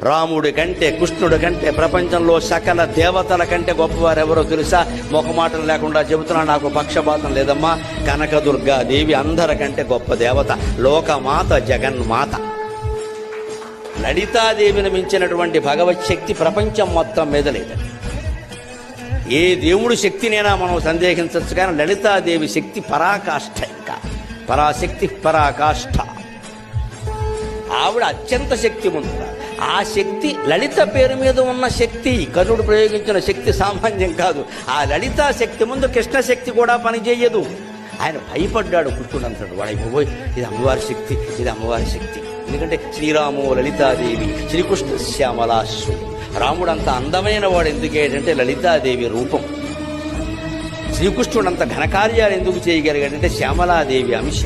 రాముడి కంటే కృష్ణుడి కంటే ప్రపంచంలో సకల దేవతల కంటే గొప్పవారు ఎవరో తెలుసా? మొహమాటం లేకుండా చెబుతున్నా, నాకు పక్షపాతం లేదమ్మా. కనకదుర్గాదేవి అందరికంటే గొప్ప దేవత, లోకమాత, జగన్మాత. లలితాదేవిని మించినటువంటి భగవత్ శక్తి ప్రపంచం మొత్తం మీద లేదండి. ఏ దేవుడి శక్తినైనా మనం సందేహించవచ్చు, కానీ లలితాదేవి శక్తి పరాకాష్ఠ. ఇంకా పరాశక్తి, పరాకాష్ఠ. ఆవిడ అత్యంత శక్తిమంతుడు. ఆ శక్తి లలిత పేరు మీద ఉన్న శక్తి, కర్ణుడు ప్రయోగించిన శక్తి సామాన్యం కాదు. ఆ లలితా శక్తి ముందు కృష్ణ శక్తి కూడా పనిచేయదు. ఆయన భయపడ్డాడు. కృష్ణుడు అంటాడు, వాడైపోయి ఇది అమ్మవారి శక్తి, ఇది అమ్మవారి శక్తి. ఎందుకంటే శ్రీరాము లలితాదేవి, శ్రీకృష్ణ శ్యామలాశ్రు. రాముడు అంత అందమైన వాడు ఎందుకేంటంటే లలితాదేవి రూపం. శ్రీకృష్ణుడు అంత ఘనకార్యాలు ఎందుకు చేయగలిగాడంటే శ్యామలాదేవి అంశ.